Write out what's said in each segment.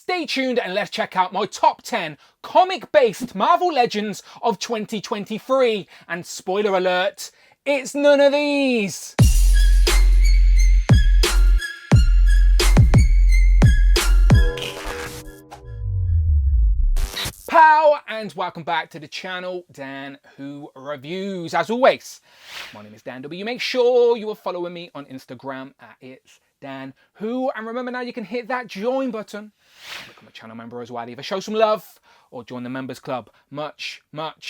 Stay tuned and let's check out my top 10 comic-based Marvel Legends of 2023. And spoiler alert, it's none of these! Pow, and welcome back to the channel, Dan Who Reviews. As always, my name is Dan W. Make sure you are following me on Instagram at It's Dan Who, and remember now you can hit that join button, become a channel member as well. Either show some love or join the members club. Much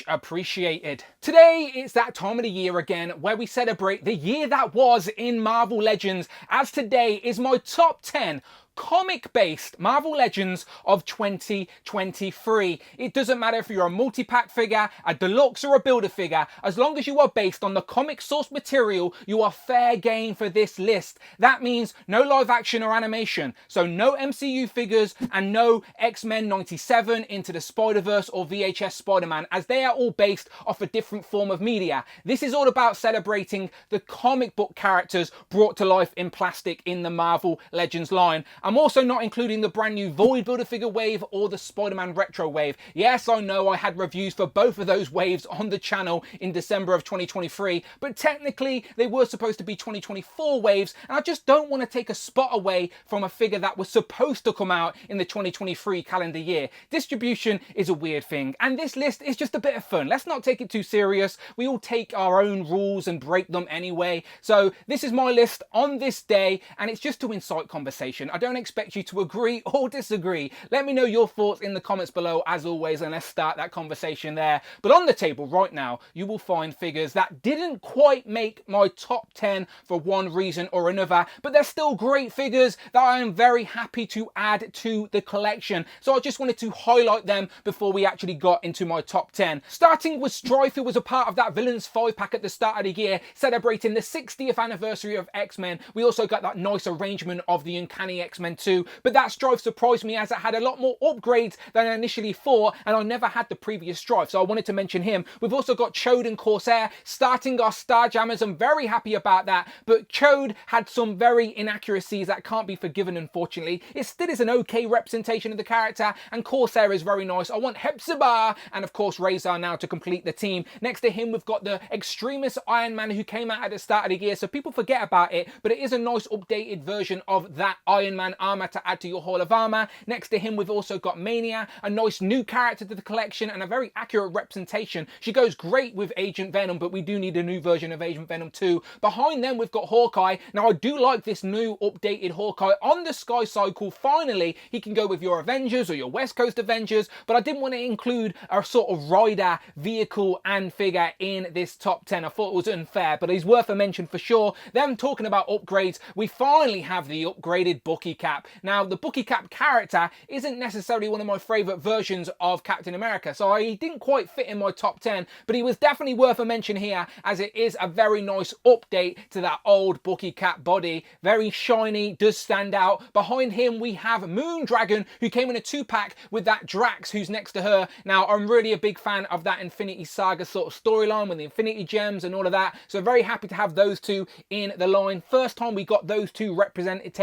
appreciated. Today it's that time of the year again where we celebrate the year that was in Marvel Legends, as today is my top 10 comic-based Marvel Legends of 2023. It doesn't matter if you're a multi-pack figure, a deluxe or a builder figure, as long as you are based on the comic source material, you are fair game for this list. That means no live action or animation, so no MCU figures and no X-Men 97, Into the Spider-Verse or VHS Spider-Man, as they are all based off a different form of media. This is all about celebrating the comic book characters brought to life in plastic in the Marvel Legends line. I'm also not including the brand new Void Build-A-Figure wave or the Spider-Man Retro wave. Yes, I know I had reviews for both of those waves on the channel in December of 2023, but technically they were supposed to be 2024 waves, and I just don't want to take a spot away from a figure that was supposed to come out in the 2023 calendar year. Distribution is a weird thing, and this list is just a bit of fun. Let's not take it too serious. We all take our own rules and break them anyway. So this is my list on this day, and it's just to incite conversation. I don't expect you to agree or disagree. Let me know your thoughts in the comments below as always, and let's start that conversation there. But on the table right now you will find figures that didn't quite make my top 10 for one reason or another, but they're still great figures that I am very happy to add to the collection. So I just wanted to highlight them before we actually got into my top 10. Starting with Strife, who was a part of that Villains 5-pack at the start of the year celebrating the 60th anniversary of X-Men. We also got that nice arrangement of the Uncanny X-Men 2, but that Strife surprised me as it had a lot more upgrades than I initially thought, and I never had the previous Strife, so I wanted to mention him. We've also got Chode and Corsair starting our Starjammers. I'm very happy about that, but Chode had some very inaccuracies that can't be forgiven, unfortunately. It still is an okay representation of the character, and Corsair is very nice. I want Hepzibah and of course Razor now to complete the team. Next to him we've got the Extremis Iron Man, who came out at the start of the year, so people forget about it, but it is a nice updated version of that Iron Man armor to add to your Hall of Armor. Next to him we've also got Mania, a nice new character to the collection and a very accurate representation. She goes great with Agent Venom, but we do need a new version of Agent Venom 2. Behind them we've got Hawkeye. Now I do like this new updated Hawkeye on the Sky Cycle. Finally he can go with your Avengers or your West Coast Avengers, but I didn't want to include a sort of rider, vehicle and figure in this top 10. I thought it was unfair, but he's worth a mention for sure. Then talking about upgrades, we finally have the upgraded Bucky Cap. Now the Bucky Cap character isn't necessarily one of my favourite versions of Captain America, so he didn't quite fit in my top 10, but he was definitely worth a mention here, as it is a very nice update to that old Bucky Cap body. Very shiny, does stand out. Behind him we have Moondragon, who came in a 2-pack with that Drax who's next to her. Now I'm really a big fan of that Infinity Saga sort of storyline with the Infinity Gems and all of that, so very happy to have those two in the line. First time we got those two represented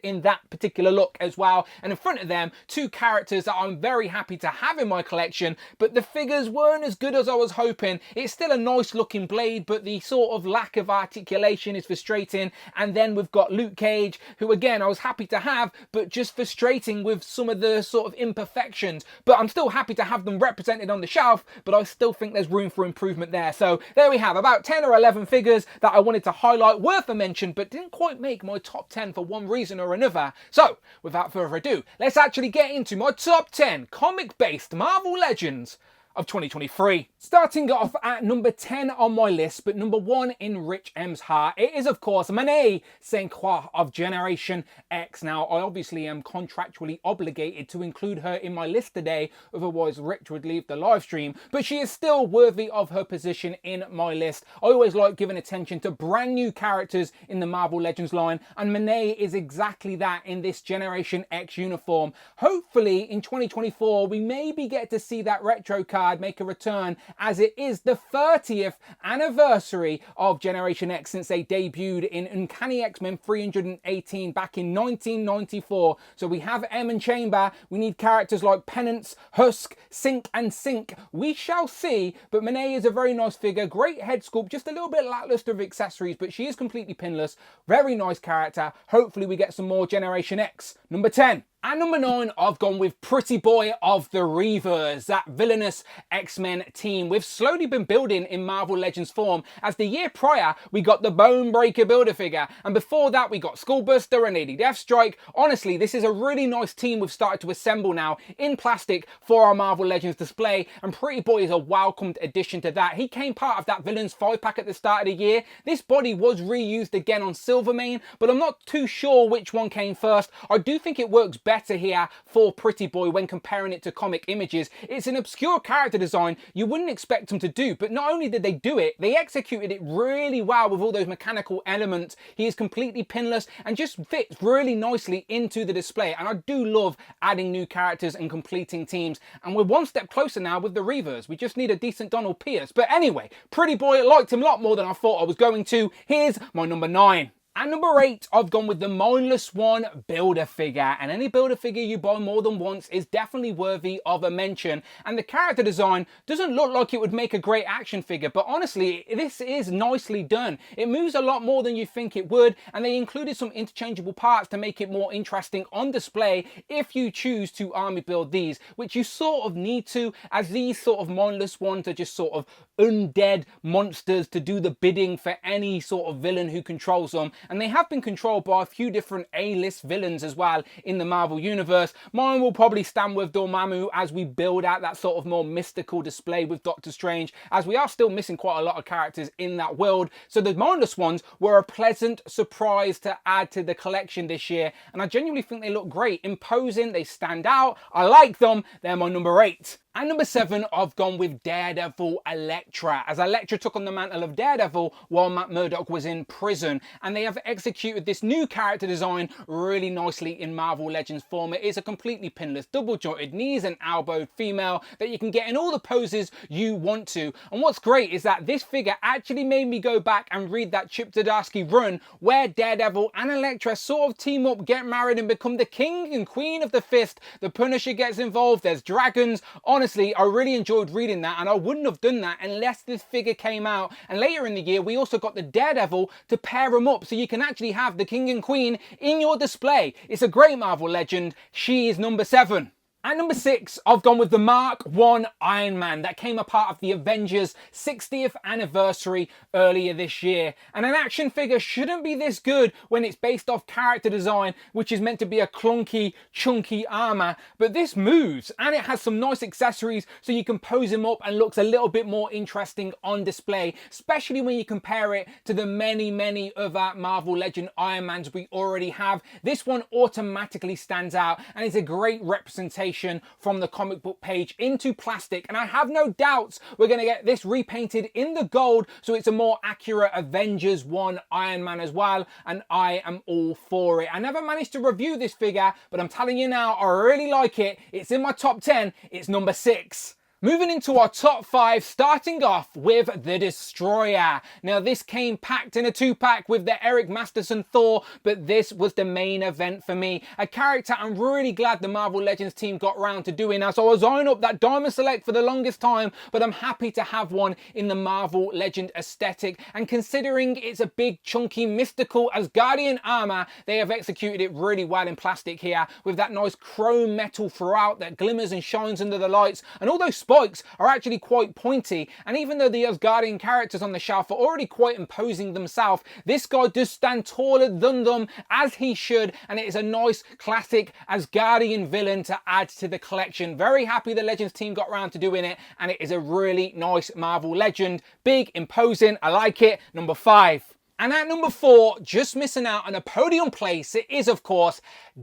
in that particular look as well, and in front of them two characters that I'm very happy to have in my collection, but the figures weren't as good as I was hoping. It's still a nice looking blade, but the sort of lack of articulation is frustrating. And then we've got Luke Cage, who again I was happy to have, but just frustrating with some of the sort of imperfections. But I'm still happy to have them represented on the shelf, but I still think there's room for improvement there. So there we have about 10 or 11 figures that I wanted to highlight, worth a mention, but didn't quite make my top 10 for one reason or another. So without further ado, let's actually get into my top 10 comic-based Marvel Legends of 2023. Starting off at number 10 on my list, but number 1 in Rich M's heart, it is of course Monet St. Croix of Generation X. Now I obviously am contractually obligated to include her in my list today, otherwise Rich would leave the live stream, but she is still worthy of her position in my list. I always like giving attention to brand new characters in the Marvel Legends line, and Monet is exactly that in this Generation X uniform. Hopefully in 2024 we maybe get to see that retro card card make a return, as it is the 30th anniversary of Generation X since they debuted in Uncanny X-Men 318 back in 1994. So we have M and Chamber, we need characters like Penance, Husk, Sync and Sync. We shall see, but Monet is a very nice figure, great head sculpt, just a little bit lackluster of accessories, but she is completely pinless, very nice character. Hopefully we get some more Generation X. Number 10. At number 9, I've gone with Pretty Boy of the Reavers, that villainous X-Men team we've slowly been building in Marvel Legends form, as the year prior we got the Bonebreaker Build-A-Figure, and before that we got Skullbuster and Lady Deathstrike. Honestly, this is a really nice team we've started to assemble now in plastic for our Marvel Legends display, and Pretty Boy is a welcomed addition to that. He came part of that Villains 5-pack at the start of the year. This body was reused again on Silvermane, but I'm not too sure which one came first. I do think it works better here for Pretty Boy when comparing it to comic images. It's an obscure character design you wouldn't expect them to do, but not only did they do it, they executed it really well with all those mechanical elements. He is completely pinless and just fits really nicely into the display, and I do love adding new characters and completing teams, and we're one step closer now with the Reavers. We just need a decent Donald Pierce. But anyway, Pretty Boy, liked him a lot more than I thought I was going to. Here's my number 9. At number 8, I've gone with the Mindless One Build-A-Figure, and any Build-A-Figure you buy more than once is definitely worthy of a mention, and the character design doesn't look like it would make a great action figure, but honestly, this is nicely done. It moves a lot more than you think it would, and they included some interchangeable parts to make it more interesting on display if you choose to army build these, which you sort of need to, as these sort of Mindless Ones are just sort of undead monsters to do the bidding for any sort of villain who controls them. And they have been controlled by a few different A-list villains as well in the Marvel Universe. Mine will probably stand with Dormammu as we build out that sort of more mystical display with Doctor Strange, as we are still missing quite a lot of characters in that world. So the Mindless Ones were a pleasant surprise to add to the collection this year, and I genuinely think they look great, imposing, they stand out, I like them, they're my number 8. At number 7, I've gone with Daredevil Elektra, as Elektra took on the mantle of Daredevil while Matt Murdock was in prison, and they have executed this new character design really nicely in Marvel Legends form. It is a completely pinless, double-jointed, knees and elbowed female that you can get in all the poses you want to. And what's great is that this figure actually made me go back and read that Chip Zdarsky run where Daredevil and Elektra sort of team up, get married, and become the king and queen of the fist. The Punisher gets involved, there's dragons. Honestly, I really enjoyed reading that, and I wouldn't have done that unless this figure came out. And later in the year, we also got the Daredevil to pair them up, so you can actually have the king and queen in your display. It's a great Marvel Legend. She is number 7. At number 6, I've gone with the Mark I Iron Man that came a part of the Avengers 60th anniversary earlier this year. And an action figure shouldn't be this good when it's based off character design, which is meant to be a clunky, chunky armor. But this moves, and it has some nice accessories so you can pose him up and looks a little bit more interesting on display, especially when you compare it to the many other Marvel Legend Iron Mans we already have. This one automatically stands out and is a great representation from the comic book page into plastic, and I have no doubts we're going to get this repainted in the gold so it's a more accurate Avengers 1 Iron Man as well, and I am all for it. I never managed to review this figure, but I'm telling you now, I really like it. It's in my top 10. It's number 6. Moving into our top 5, starting off with the Destroyer. Now this came packed in a 2-pack with the Eric Masterson Thor, but this was the main event for me. A character I'm really glad the Marvel Legends team got round to doing, as I was eyeing up that Diamond Select for the longest time, but I'm happy to have one in the Marvel Legend aesthetic, and considering it's a big, chunky, mystical Asgardian armor, they have executed it really well in plastic here, with that nice chrome metal throughout that glimmers and shines under the lights, and all those spikes are actually quite pointy, and even though the Asgardian characters on the shelf are already quite imposing themselves, this guy does stand taller than them, as he should, and it is a nice classic Asgardian villain to add to the collection. Very happy the Legends team got around to doing it, and it is a really nice Marvel Legend. Big, imposing, I like it. Number 5. And at number 4, just missing out on a podium place, it is, of course,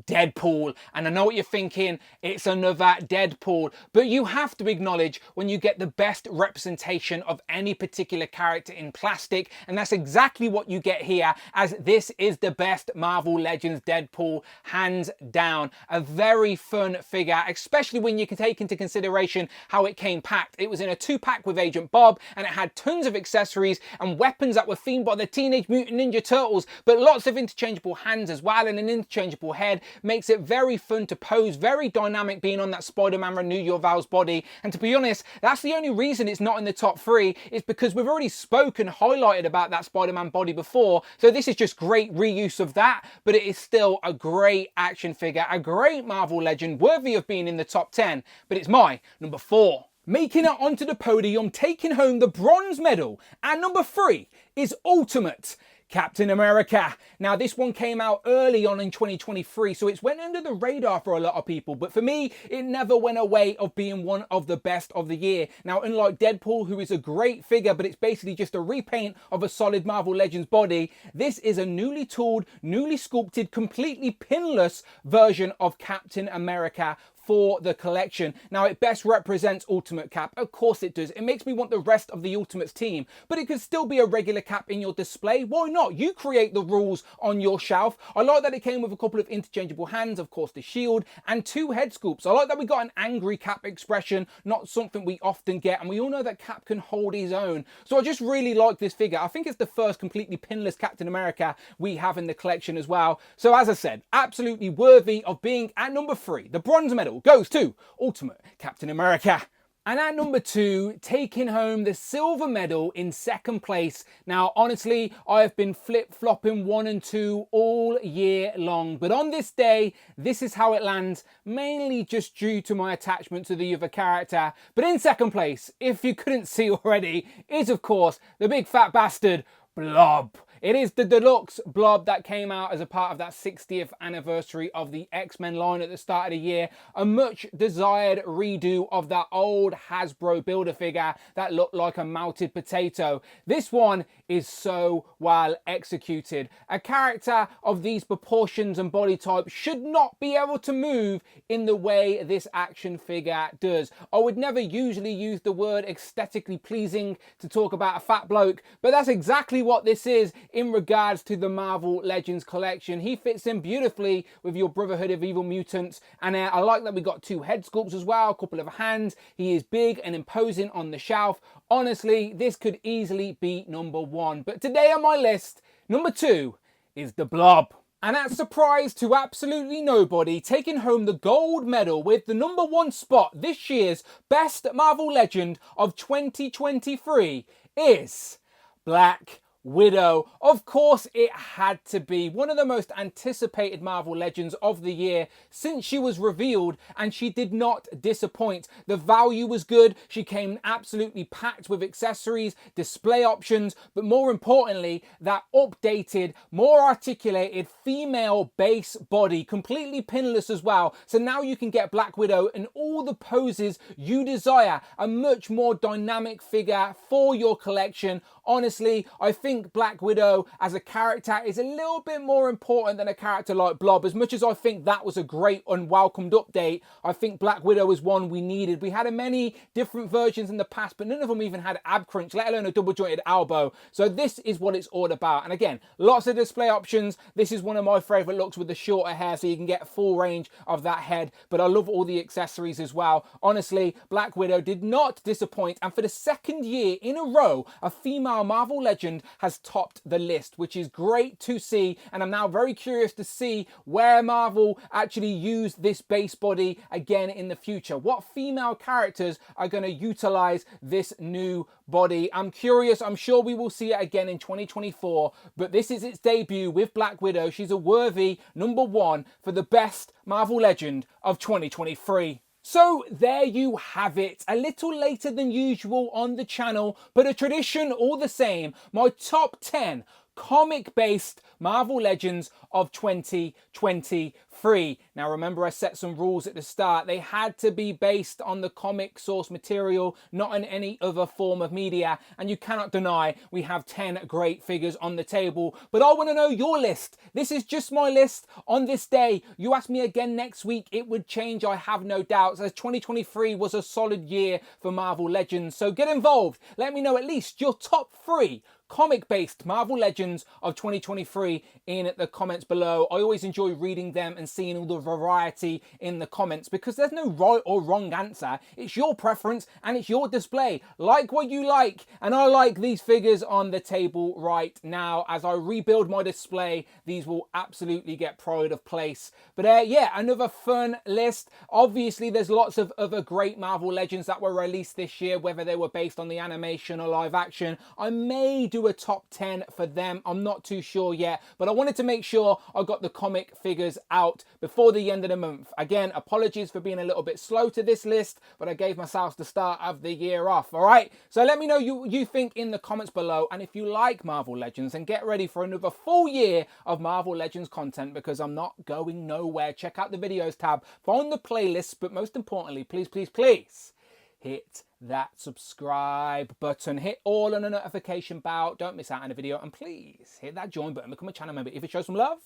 Deadpool. And I know what you're thinking, it's another Deadpool. But you have to acknowledge when you get the best representation of any particular character in plastic. And that's exactly what you get here, as this is the best Marvel Legends Deadpool, hands down. A very fun figure, especially when you can take into consideration how it came packed. It was in a 2-pack with Agent Bob, and it had tons of accessories and weapons that were themed by the Teenage Mutant Ninja Turtles, but lots of interchangeable hands as well, and an interchangeable head. Makes it very fun to pose, very dynamic being on that Spider-Man Renew Your Vows body. And to be honest, that's the only reason it's not in the top 3, is because we've already spoken, highlighted about that Spider-Man body before, so this is just great reuse of that. But it is still a great action figure, a great Marvel Legend, worthy of being in the top 10, but it's my number 4. Making it onto the podium, taking home the bronze medal, and number 3 is Ultimate Captain America. Now, this one came out early on in 2023, so it's went under the radar for a lot of people, but for me, it never went away of being one of the best of the year. Now, unlike Deadpool, who is a great figure, but it's basically just a repaint of a solid Marvel Legends body, this is a newly tooled, newly sculpted, completely pinless version of Captain America for the collection. Now, it best represents Ultimate Cap. Of course it does. It makes me want the rest of the Ultimates team, but it could still be a regular Cap in your display. Why not? You create the rules on your shelf. I like that it came with a couple of interchangeable hands, of course, the shield, and 2 head sculpts. I like that we got an angry Cap expression, not something we often get, and we all know that Cap can hold his own. So I just really like this figure. I think it's the first completely pinless Captain America we have in the collection as well. So as I said, absolutely worthy of being at number 3. The bronze medal goes to Ultimate Captain America. And at number 2, taking home the silver medal in second place. Now, honestly, I have been flip-flopping 1 and 2 all year long. But on this day, this is how it lands, mainly just due to my attachment to the other character. But in second place, if you couldn't see already, is of course the big fat bastard, Blob. It is the deluxe Blob that came out as a part of that 60th anniversary of the X-Men line at the start of the year. A much desired redo of that old Hasbro Build-A-Figure that looked like a melted potato. This one is so well executed. A character of these proportions and body type should not be able to move in the way this action figure does. I would never usually use the word aesthetically pleasing to talk about a fat bloke, but that's exactly what this is in regards to the Marvel Legends collection. He fits in beautifully with your Brotherhood of Evil Mutants, and I like that we got 2 head sculpts as well, a couple of hands. He is big and imposing on the shelf. Honestly, this could easily be number 1, but today on my list, number 2 is the Blob. And at surprise to absolutely nobody, taking home the gold medal with the number 1 spot this year's Best Marvel Legend of 2023 is Black Widow. Of course, it had to be one of the most anticipated Marvel Legends of the year since she was revealed, and she did not disappoint. The value was good. She came absolutely packed with accessories, display options, but more importantly, that updated, more articulated female base body, completely pinless as well. So now you can get Black Widow in all the poses you desire. A much more dynamic figure for your collection. Honestly, I think Black Widow as a character is a little bit more important than a character like Blob. As much as I think that was a great unwelcomed update, I think Black Widow is one we needed. We had many different versions in the past, but none of them even had ab crunch, let alone a double jointed elbow. So this is what it's all about. And again, lots of display options. This is one of my favorite looks with the shorter hair, so you can get full range of that head. But I love all the accessories as well. Honestly, Black Widow did not disappoint. And for the second year in a row, a female Marvel Legend has topped the list, which is great to see. And I'm now very curious to see where Marvel actually use this base body again in the future. What female characters are going to utilize this new body? I'm curious. I'm sure we will see it again in 2024, but this is its debut with Black Widow. She's a worthy number 1 for the best Marvel Legend of 2023. So there you have it, a little later than usual on the channel, but a tradition all the same. My top 10 comic-based Marvel Legends of 2023. Now remember, I set some rules at the start. They had to be based on the comic source material, not in any other form of media. And you cannot deny we have 10 great figures on the table. But I want to know your list. This is just my list on this day. You ask me again next week, it would change, I have no doubts, as 2023 was a solid year for Marvel Legends. So get involved. Let me know at least your top 3 comic-based Marvel Legends of 2023 in the comments below. I always enjoy reading them and seeing all the variety in the comments, because there's no right or wrong answer. It's your preference and it's your display. Like what you like, and I like these figures on the table right now. As I rebuild my display, these will absolutely get pride of place. But yeah, another fun list. Obviously, there's lots of other great Marvel Legends that were released this year, whether they were based on the animation or live action. I may do a top 10 for them. I'm not too sure yet, but I wanted to make sure I got the comic figures out before the end of the month. Again, apologies for being a little bit slow to this list, but I gave myself the start of the year off. All right, so let me know you think in the comments below, and if you like Marvel Legends, and get ready for another full year of Marvel Legends content, because I'm not going nowhere. Check out the videos tab, find the playlists, but most importantly, please, please, please hit that subscribe button, hit all on the notification bell, don't miss out on a video, and please hit that join button, become a channel member if it shows some love,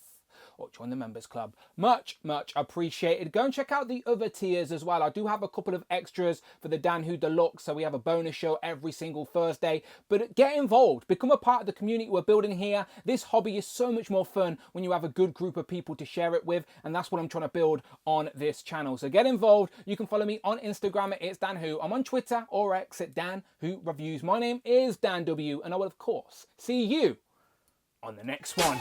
or join the members club. Much appreciated. Go and check out the other tiers as well. I do have a couple of extras for the Dan Who Deluxe, so we have a bonus show every single Thursday. But get involved, become a part of the community we're building here. This hobby is so much more fun when you have a good group of people to share it with, and that's what I'm trying to build on this channel. So get involved. You can follow me on Instagram at It's Dan Who. I'm on Twitter or X at Dan Who Reviews. My name is Dan W, and I will of course see you on the next one.